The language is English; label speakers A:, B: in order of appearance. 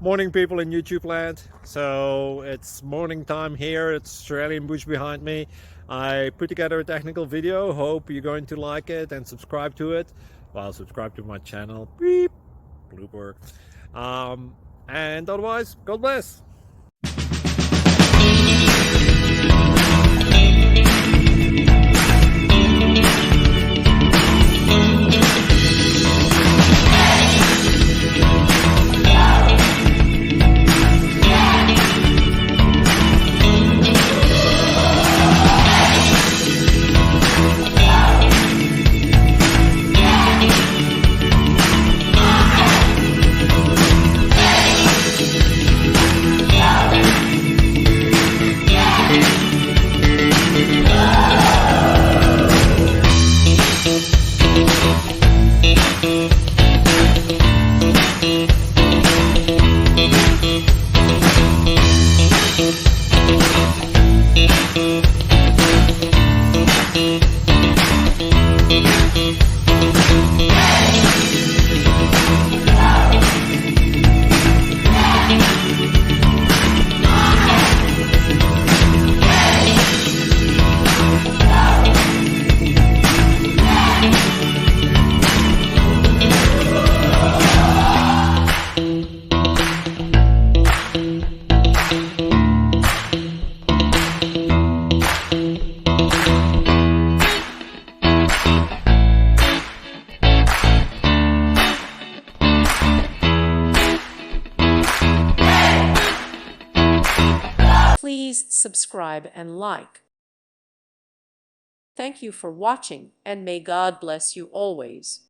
A: Morning, people in YouTube land. So it's morning time here. It's Australian bush behind me. I put together a technical video. Hope you're going to like it and subscribe to it. Well, subscribe to my channel. Beep. Blooper. And otherwise, God bless.
B: Please subscribe and like. Thank you for watching, and may God bless you always.